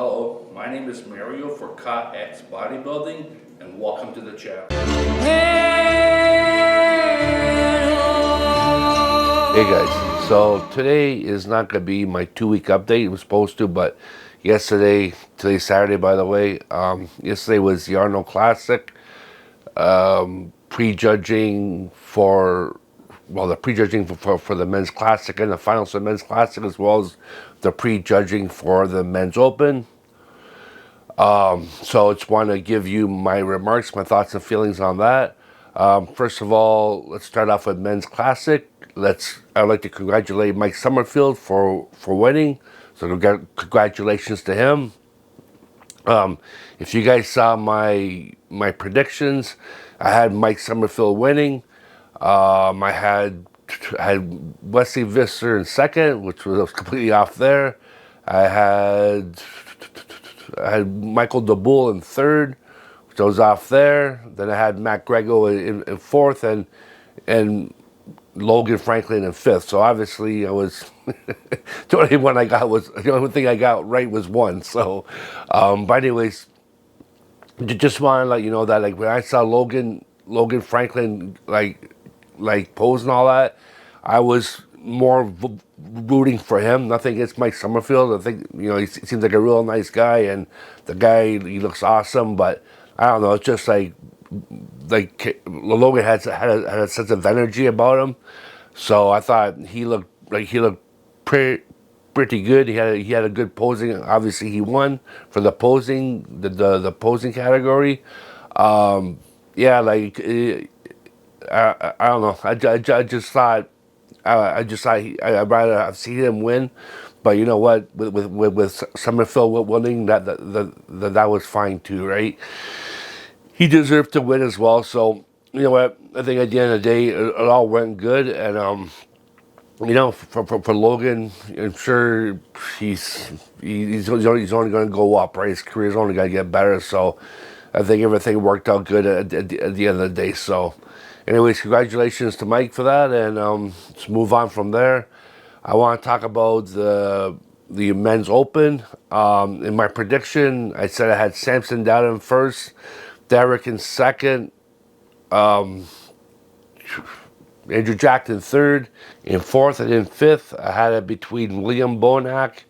Hello, my name is Mario for X Bodybuilding, and welcome to the channel. Hey guys, so today is not going to be my 2-week update. It was supposed to, but today's Saturday by the way, yesterday was the Arnold Classic, prejudging for the men's classic and the finals for the men's classic, as well as the prejudging for the men's open. So I just want to give you my remarks, my thoughts and feelings on that. First of all, let's start off with men's classic. I'd like to congratulate Mike Summerfield for winning. So congratulations to him. If you guys saw my predictions, I had Mike Summerfield winning. I had Wesley Visser in second, which was completely off there. I had Michael DeBull in third, which I was off there. Then I had Matt Grego in fourth, and Logan Franklin in fifth. So obviously I was the only thing I got right was one. So, but anyways, just want to let you know that when I saw Logan Franklin pose and all that, I was more rooting for him. Nothing against Mike Summerfield. I think he seems like a real nice guy, and the guy, he looks awesome. But I don't know. It's just Logan had a sense of energy about him. So I thought he looked pretty good. He had a good posing. Obviously, he won for the posing, the posing category. Yeah, I don't know. I just thought I'd rather have seen him win. But you know what? With Summerfield winning, that was fine too, right? He deserved to win as well. So you know what? I think at the end of the day, it all went good. And for Logan, I'm sure he's only going to go up, right? His career's only going to get better. So I think everything worked out good at the end of the day. So anyways, congratulations to Mike for that, and let's move on from there. I want to talk about the men's open. In my prediction, I said I had Samson down in first, Derek in second, Andrew Jack in third, in fourth, and in fifth, I had it between William Bonac,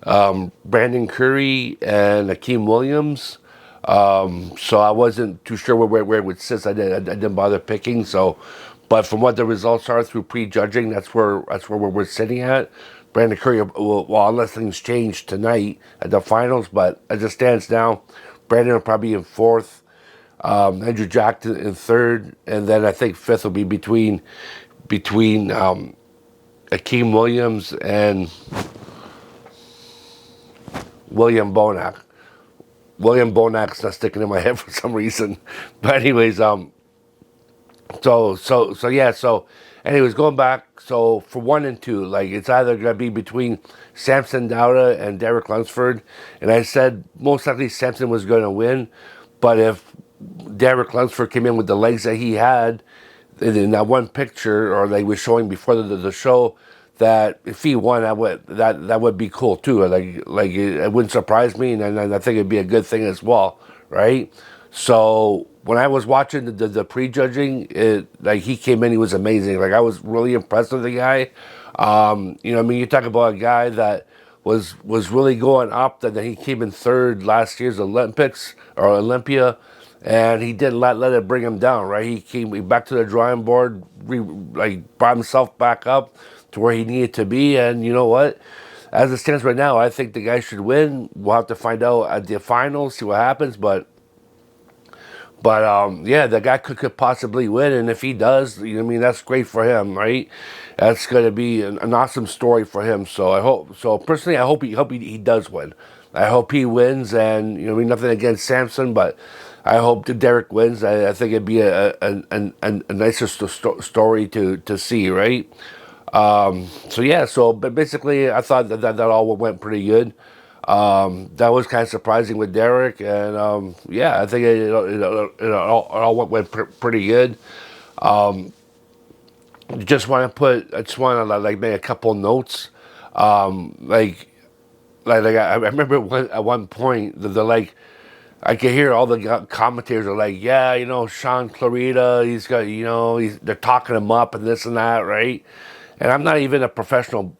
Brandon Curry, and Akeem Williams. So I wasn't too sure where it would sit. I didn't bother picking. So, but from what the results are through prejudging, that's where we're sitting at. Brandon Curry, well, unless things change tonight at the finals, but as it stands now, Brandon will probably be in fourth, Andrew Jackson in third, and then I think fifth will be between Akeem Williams and William Bonac. William Bonac's not sticking in my head for some reason. But anyways, anyways, going back, so for 1 and 2, it's either gonna be between Samson Dauda and Derek Lunsford. And I said most likely Samson was gonna win, but if Derek Lunsford came in with the legs that he had in that one picture, or they were showing before the show, that if he won, that would be cool too. It wouldn't surprise me, and I think it'd be a good thing as well, right? So when I was watching the prejudging, he came in, he was amazing. I was really impressed with the guy. You talk about a guy that was really going up. That he came in third last year's Olympics or Olympia, and he didn't let it bring him down, right? He came back to the drawing board, brought himself back up to where he needed to be. And you know what? As it stands right now, I think the guy should win. We'll have to find out at the finals, see what happens. But yeah, the guy could possibly win, and if he does, that's great for him, right? That's going to be an awesome story for him. So personally, I hope he does win. I hope he wins, and nothing against Samson, but I hope that Derek wins. I think it'd be a nicer story to see, right? But basically, I thought that all went pretty good. That was kind of surprising with Derek, and I think it all went pretty good. I just want to make a couple notes. I remember at one point they're like, I could hear all the commentators are like, yeah, Sean Clarita, he's got, they're talking him up and this and that, right? And I'm not even a professional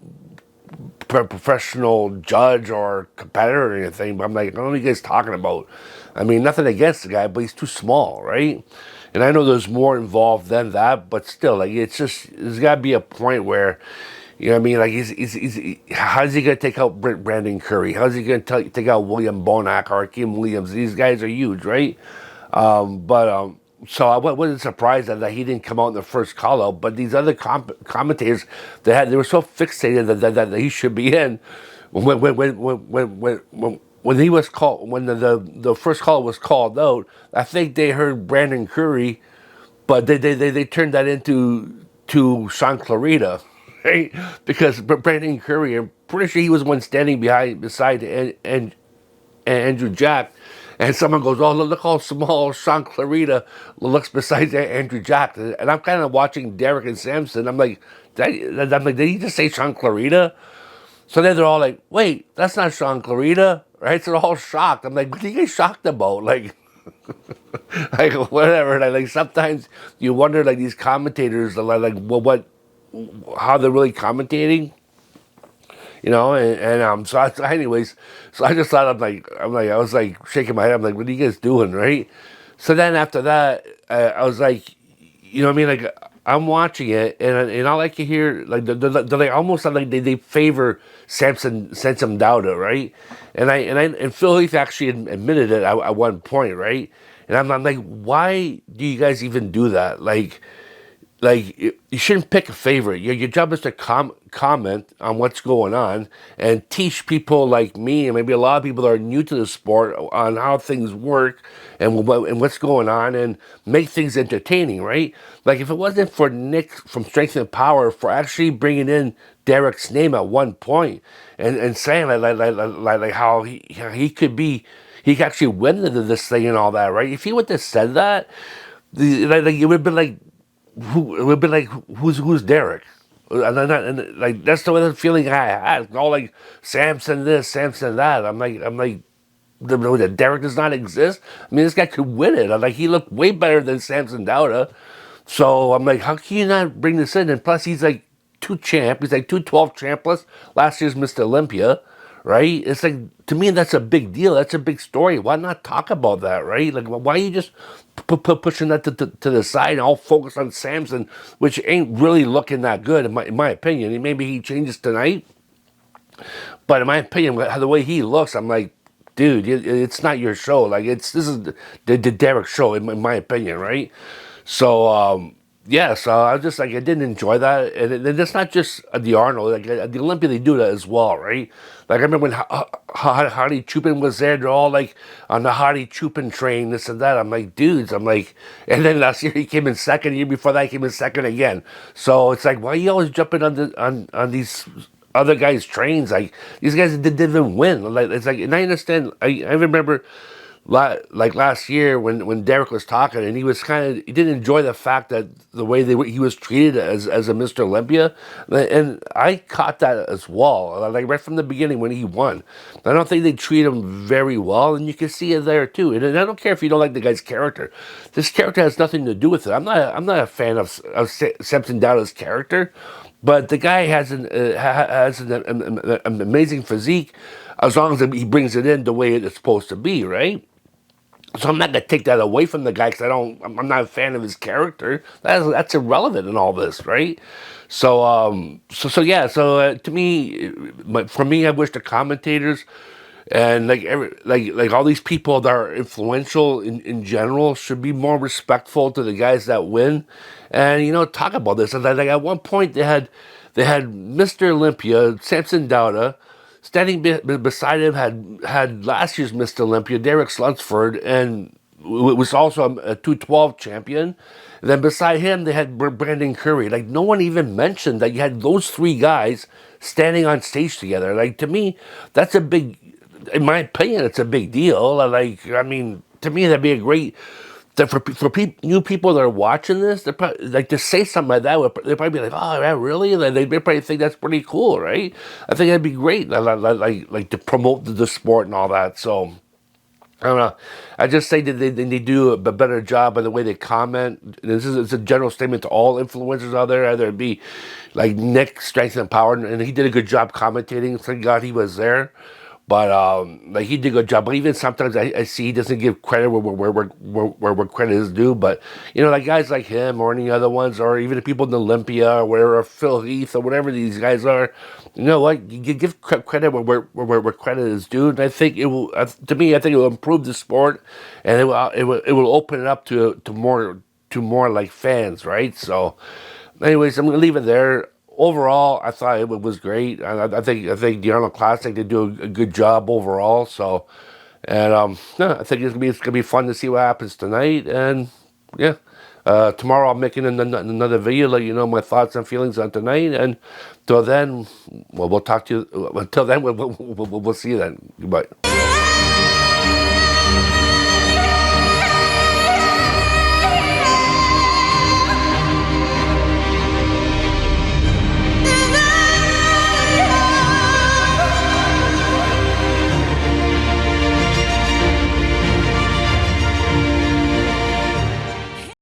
judge or competitor or anything, but I'm like, what are you guys talking about? I mean, nothing against the guy, but he's too small, right? And I know there's more involved than that, but still, like, it's just, there's got to be a point where, you know what I mean? Like, how's he going to take out Brandon Curry? How's he going to take out William Bonac or Kim Williams? These guys are huge, right? But so I wasn't surprised that he didn't come out in the first call out. But these other commentators, they were so fixated that he should be in. When he was called, when the first call was called out, I think they heard Brandon Curry, but they turned that into to Sean Clarita, right? Because Brandon Curry, I'm pretty sure he was one standing beside and Andrew Jack, and someone goes, "Oh, look how small Sean Clarita looks beside Andrew Jack." And I'm kind of watching Derek and Samson. Did he just say Sean Clarita? So then they're all like, "Wait, that's not Sean Clarita, right?" So they're all shocked. I'm like, "What are you guys shocked about?" Like, like whatever. Like sometimes you wonder, like these commentators, are like, well, how they're really commentating. So anyways, so I just thought I was like shaking my head. I'm like, what are you guys doing, right? So then after that, I was like, you know what I mean? Like I'm watching it, and all I can hear they're like almost like they favor Samson Dowda, right? And Phil Heath actually admitted it at one point, right? And I'm like, why do you guys even do that? Like you shouldn't pick a favorite. Your job is to comment on what's going on and teach people like me and maybe a lot of people that are new to the sport on how things work and what's going on and make things entertaining, right? Like if it wasn't for Nick from Strength and Power for actually bringing in Derek's name at one point and saying like how he could be, he could actually win this thing and all that, right? If he would have said that, it would have been like, who it would be like, who's Derek? And like that's the feeling I had. All like Samson this, Samson that. I'm like, the Derek does not exist. I mean, this guy could win it. I'm like, he looked way better than Samson Dowda. So I'm like, how can you not bring this in? And plus, he's like two champ. He's like 212 champ plus last year's Mr. Olympia, right? It's like, to me, that's a big deal. That's a big story. Why not talk about that, right? Like, why are you just pushing that to the side and all focus on Samson, which ain't really looking that good in my opinion. And maybe he changes tonight, but in my opinion, the way he looks, I'm like, dude, it's not your show. Like this is the Derek show in my opinion, right? So yeah, so I was just like, I didn't enjoy that, and it's not just the Arnold. Like at the Olympia, they do that as well, right? Like I remember when Hardy Chupin was there, they're all like on the Hardy Chupin train, this and that. I'm like, dudes, I'm like, and then last year he came in second. The year before that, he came in second again. So it's like, why are you always jumping on these other guys' trains? Like these guys didn't even win. Like it's like, and I understand. I remember like last year when Derek was talking, and he didn't enjoy the fact that the way he was treated as a Mr. Olympia, and I caught that as well. Like right from the beginning when he won, I don't think they treat him very well, and you can see it there too. And I don't care if you don't like the guy's character. This character has nothing to do with it. I'm not a fan of Samson Dowda's character. But the guy has an amazing physique, as long as he brings it in the way it's supposed to be, right? So I'm not gonna take that away from the guy because I'm not a fan of his character. That's irrelevant in all this, right? So yeah. So to me, for me, I wish the commentators and like all these people that are influential in general should be more respectful to the guys that win, and talk about this. And like at one point they had Mr. Olympia, Samson Dowda. Standing beside him had last year's Mr. Olympia, Derek Slunsford, and was also a 212 champion. And then beside him, they had Brandon Curry. Like, no one even mentioned that you had those three guys standing on stage together. Like, to me, that's a big, in my opinion, it's a big deal. Like, I mean, to me, that'd be a great new people that are watching this, they're probably, like, to say something like that, they'd probably be like, "Oh, yeah, really?" Like, they probably think that's pretty cool, right? I think that'd be great, like to promote the sport and all that. So I don't know. I just say that they do a better job by the way they comment. This is it's a general statement to all influencers out there, either it be like Nick, Strength and Power, and he did a good job commentating. Thank God he was there. But like he did a good job. But even sometimes I see he doesn't give credit where credit is due. But you know, like guys like him or any other ones, or even the people in Olympia or whatever, or Phil Heath or whatever these guys are, you know what? You give credit where credit is due. And I think it will. To me, I think it will improve the sport, and it will open it up to more like fans, right? So, anyways, I'm gonna leave it there. Overall, I thought it was great. I think the Arnold Classic they do a good job overall. So, and yeah, I think it's gonna be fun to see what happens tonight. And yeah, tomorrow I'm making another video, let you know my thoughts and feelings on tonight. And till then, well, we'll talk to you. Until then, we'll see you then. Goodbye.